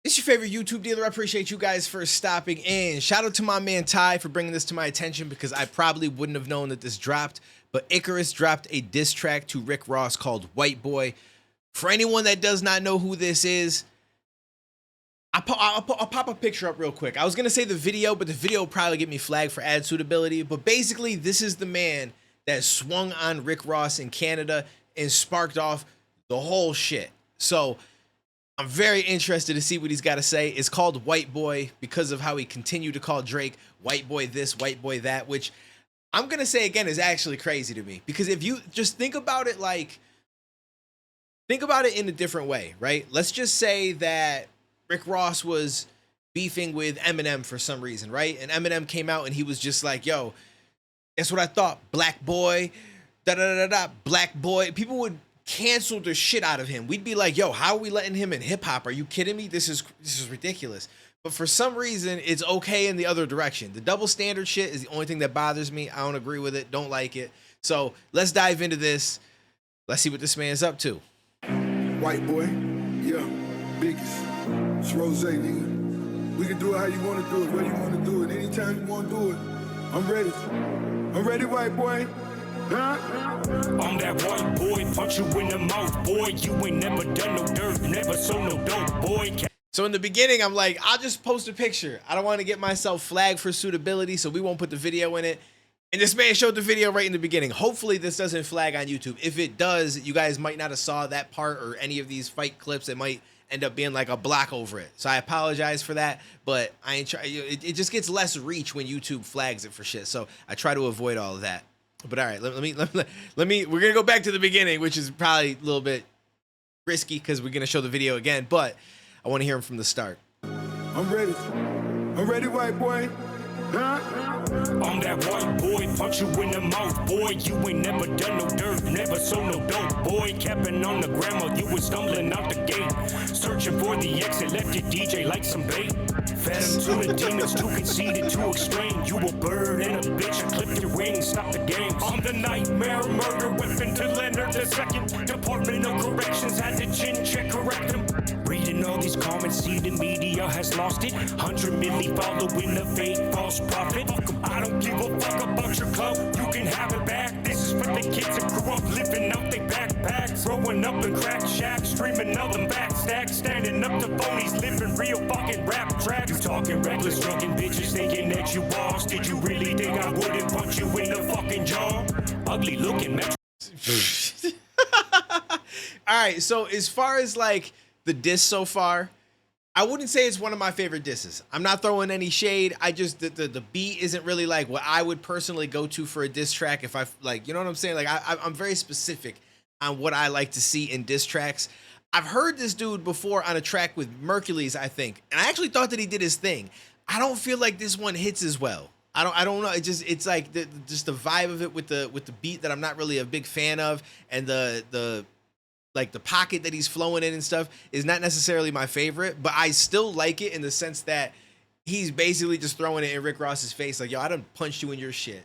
It's your favorite YouTube dealer. I appreciate you guys for stopping in. Shout out to my man Ty for bringing this to my attention because I probably wouldn't have known that this dropped. But Icarus dropped a diss track to Rick Ross called White Boy. For anyone that does not know who this is, I'll pop a picture up real quick. I was going to say the video, but the video will probably get me flagged for ad suitability. But basically, this is the man that swung on Rick Ross in Canada and sparked off the whole shit. So I'm very interested to see what he's got to say. It's called White Boy because of how he continued to call Drake White Boy this, White Boy that, which I'm going to say again is actually crazy to me. Because if you just think about it in a different way, right? Let's just say that Rick Ross was beefing with Eminem for some reason, right? And Eminem came out and he was just like, yo, that's what I thought. Black boy, da-da-da-da, black boy. People would cancel the shit out of him. We'd be like, yo, how are we letting him in hip hop? Are you kidding me? This is ridiculous. But for some reason, it's okay in the other direction. The double standard shit is the only thing that bothers me. I don't agree with it. Don't like it. So let's dive into this. Let's see what this man's up to. White boy, yeah, biggest. It's Rose, nigga. We can do it how you want to do it, where you want to do it, anytime you want to do it. I'm ready. I'm ready, white boy. Huh? I'm that white boy, punch you in the mouth, boy. You ain't never done no dirt, never sold no dope, boy. So in the beginning, I'm like, I'll just post a picture. I don't want to get myself flagged for suitability, so we won't put the video in it. And this man showed the video right in the beginning. Hopefully this doesn't flag on YouTube. If it does, you guys might not have saw that part or any of these fight clips. It might end up being like a block over it. So I apologize for that, but I ain't try. It just gets less reach when YouTube flags it for shit. So I try to avoid all of that. But all right, let me. We're gonna go back to the beginning, which is probably a little bit risky because we're gonna show the video again. But I want to hear him from the start. I'm ready. I'm ready, white boy. Huh? I'm that white boy, punch you in the mouth, boy. You ain't never done no dirt, never sold no dope, boy. Capping on the grandma, you was stumbling out the gate. Searching for the exit, left your DJ like some bait. Fed him to the demons, too conceited to explain. You a bird and a bitch, I clipped your wings, stop the game. I'm the nightmare, murder weapon to Leonard II. Department of Corrections had to chin check, correct him. Reading all these comments, see the media has lost it. 100 million following the fake false prophet. I don't give a fuck about your club, you can have it back. This is for the kids that grew up living out they backpacks. Growing up in crack shacks, streaming all them back stacks. Standing up to phonies, living real fucking rap tracks. You talking reckless, drunken bitches thinking that you boss. Did you really think I wouldn't punch you in the fucking jaw? Ugly looking metro. All right, so as far as like the diss so far, I wouldn't say it's one of my favorite disses. I'm not throwing any shade. I just the beat isn't really like what I would personally go to for a diss track if I like, you know what I'm saying? Like I'm very specific on what I like to see in diss tracks. I've heard this dude before on a track with Mercules, I think, and I actually thought that he did his thing. I don't feel like this one hits as well. I don't know. It's like just the vibe of it with the beat that I'm not really a big fan of, and the like the pocket that he's flowing in and stuff is not necessarily my favorite, but I still like it in the sense that he's basically just throwing it in Rick Ross's face. Like, yo, I done punched you in your shit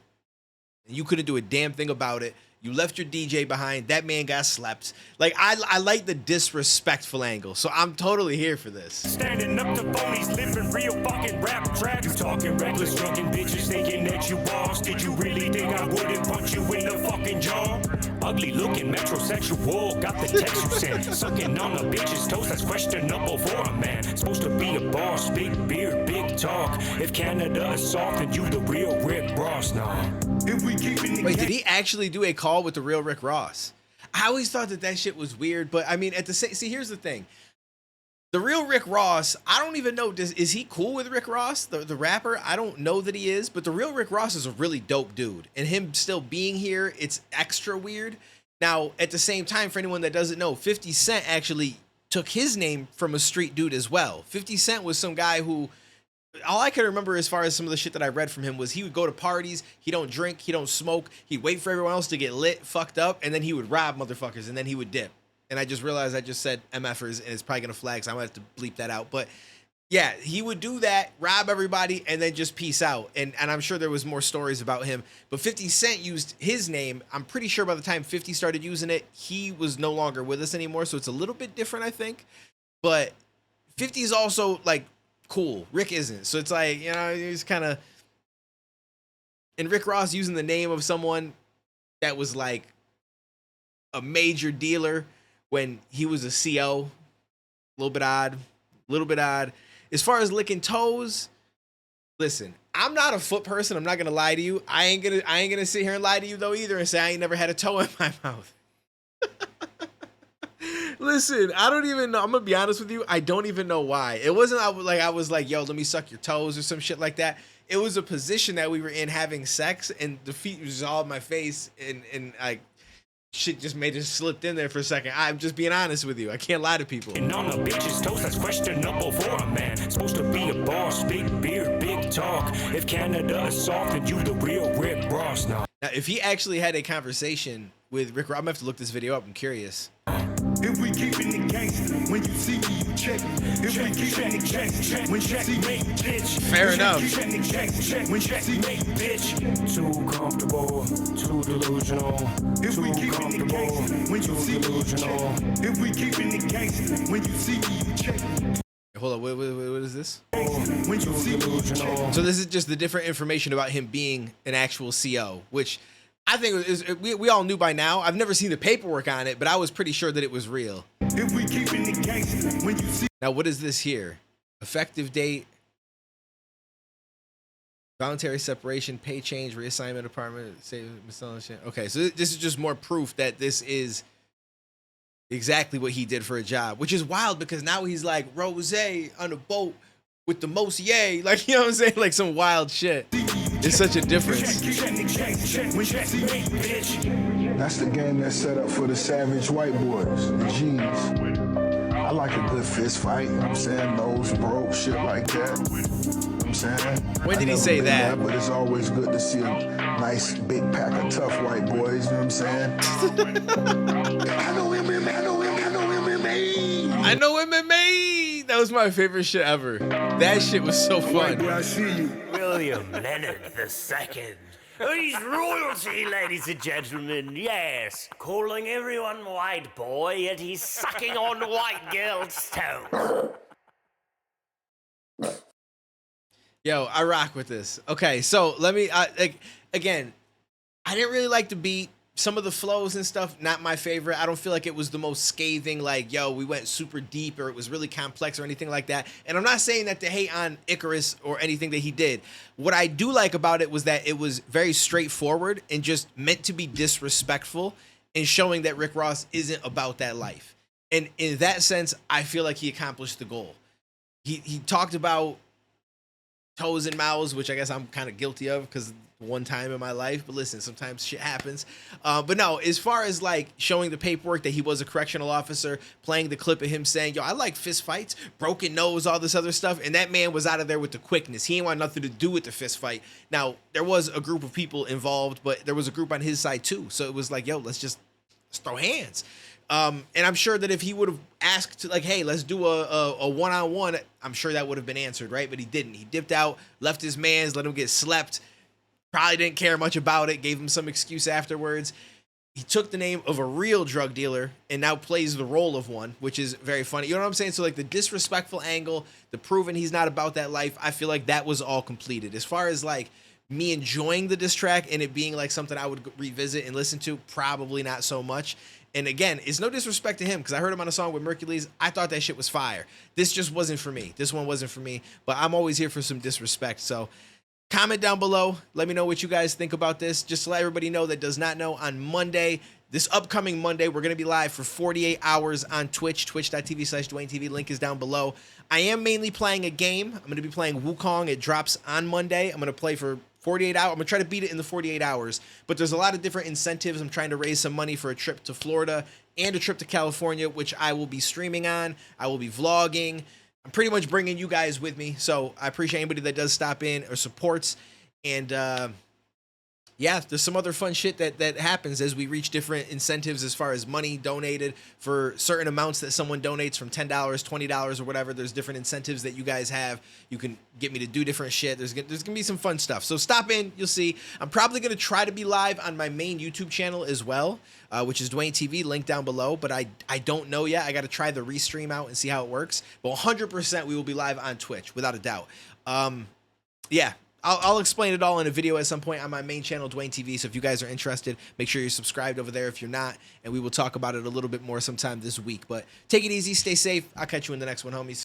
and you couldn't do a damn thing about it. You left your DJ behind. That man got slept. Like, I like the disrespectful angle, so I'm totally here for this. Standing up to phonies, living real fucking rap tracks. You talking reckless, drunken bitches thinking that you boss. Did you really think I wouldn't punch you in the fucking jaw? Ugly looking metrosexual, got the text you sent. Sucking on a bitch's toes, that's questionable for a man. Supposed to be a boss, big beard, big talk. If Canada is soft, then you the real Rick Ross now. If we keep it. Wait, did he actually do a call with the real Rick Ross? I always thought that shit was weird, but I mean, at the see, here's the thing. The real Rick Ross, I don't even know, is he cool with Rick Ross, the rapper? I don't know that he is, but the real Rick Ross is a really dope dude. And him still being here, it's extra weird. Now, at the same time, for anyone that doesn't know, 50 Cent actually took his name from a street dude as well. 50 Cent was some guy who, all I can remember as far as some of the shit that I read from him was he would go to parties, he don't drink, he don't smoke, he'd wait for everyone else to get lit, fucked up, and then he would rob motherfuckers, and then he would dip. And I just realized I just said MFers, and it's probably going to flag, so I'm going to have to bleep that out. But yeah, he would do that, rob everybody, and then just peace out. And I'm sure there was more stories about him. But 50 Cent used his name. I'm pretty sure by the time 50 started using it, he was no longer with us anymore. So it's a little bit different, I think. But 50's also like cool. Rick isn't. So it's like, you know, he's kind of, and Rick Ross using the name of someone that was like a major dealer when he was a CO. A little bit odd. A little bit odd. As far as licking toes, listen, I'm not a foot person. I'm not gonna lie to you. I ain't gonna sit here and lie to you though either and say I ain't never had a toe in my mouth. Listen, I don't even know. I'm gonna be honest with you. I don't even know why. It wasn't I was like, yo, let me suck your toes or some shit like that. It was a position that we were in having sex, and the feet was all in my face, and like shit just made it slipped in there for a second. I'm just being honest with you. I can't lie to people. And on a bitch's toes, that's questionable for a man. Supposed to be a boss, big beard, big talk. If Canada is soft, then you the real Rick Ross now. Now, if he actually had a conversation with Rick Ross, I'm gonna have to look this video up. I'm curious. If we keeping the gangster, when you see me, you check me. If we keeping the gangster, when you see me, bitch. Fair enough. When you see me, Bitch, too comfortable, too delusional. if we Too keeping the comfortable, gangster, when you too see me, you check delusional. me. If we keeping the gangster, when you see me, you check me. Hold on, what is this? When you see me, you check me. So this is just the different information about him being an actual CO, which I think we all knew by now. I've never seen the paperwork on it, but I was pretty sure that it was real. If we keeping the gangster, when you see Now, what is this here? Effective date, voluntary separation, pay change, reassignment, apartment, save, miscellaneous. Okay, so this is just more proof that this is exactly what he did for a job, which is wild because now he's like Rose on a boat with the most yay, like, you know what I'm saying, like some wild shit. It's such a difference. That's the game that's set up for the savage white boys, the G's. I like a good fist fight, you know what I'm saying? Nose broke, shit like that. You know what I'm saying? When did I he never say been that? there, but it's always good to see a nice big pack of tough white boys, you know what I'm saying? I know MMA, I know MMA, I know MMA. I know MMA. That was my favorite shit ever. That shit was so White boy, fun. I see you. William Leonard II. He's royalty, ladies and gentlemen, yes. Calling everyone white boy, yet he's sucking on white girls' toes. Yo, I rock with this. Okay, so let me again. I didn't really like the beat. Some of the flows and stuff, not my favorite. I don't feel like it was the most scathing, like, yo, we went super deep or it was really complex or anything like that. And I'm not saying that to hate on Icarus or anything that he did. What I do like about it was that it was very straightforward and just meant to be disrespectful and showing that Rick Ross isn't about that life. And in that sense, I feel like he accomplished the goal. He talked about toes and mouths, which I guess I'm kind of guilty of because one time in my life, but listen, sometimes shit happens. But no, as far as like showing the paperwork that he was a correctional officer, playing the clip of him saying, yo, I like fist fights, broken nose, all this other stuff. And that man was out of there with the quickness. He ain't want nothing to do with the fist fight. Now, there was a group of people involved, but there was a group on his side too. So it was like, yo, let's throw hands. And I'm sure that if he would have asked to, like, hey, let's do a one-on-one, I'm sure that would have been answered, right? But he didn't. He dipped out, left his mans, let him get slept. Probably didn't care much about it, gave him some excuse afterwards. He took the name of a real drug dealer and now plays the role of one, which is very funny. You know what I'm saying? So like the disrespectful angle, the proving he's not about that life, I feel like that was all completed. As far as like me enjoying the diss track and it being like something I would revisit and listen to, probably not so much. And again, it's no disrespect to him because I heard him on a song with Mercules. I thought that shit was fire. This just wasn't for me. This one wasn't for me, but I'm always here for some disrespect. So comment down below. Let me know what you guys think about this. Just to let everybody know that does not know, on Monday, this upcoming Monday, we're going to be live for 48 hours on Twitch, twitch.tv/DuaneTV. Link is down below. I am mainly playing a game. I'm going to be playing Wukong. It drops on Monday. I'm going to play for 48 hours. I'm going to try to beat it in the 48 hours. But there's a lot of different incentives. I'm trying to raise some money for a trip to Florida and a trip to California, which I will be streaming on. I will be vlogging. I'm pretty much bringing you guys with me, so I appreciate anybody that does stop in or supports. And yeah, there's some other fun shit that happens as we reach different incentives as far as money donated for certain amounts that someone donates, from $10, $20 or whatever. There's different incentives that you guys have. You can get me to do different shit. There's gonna be some fun stuff. So stop in, you'll see. I'm probably gonna try to be live on my main YouTube channel as well, which is Duane TV, link down below. But I don't know yet. I got to try the restream out and see how it works. But 100% we will be live on Twitch without a doubt. Yeah. I'll explain it all in a video at some point on my main channel, Duane TV. So if you guys are interested, make sure you're subscribed over there if you're not. And we will talk about it a little bit more sometime this week. But take it easy. Stay safe. I'll catch you in the next one, homies.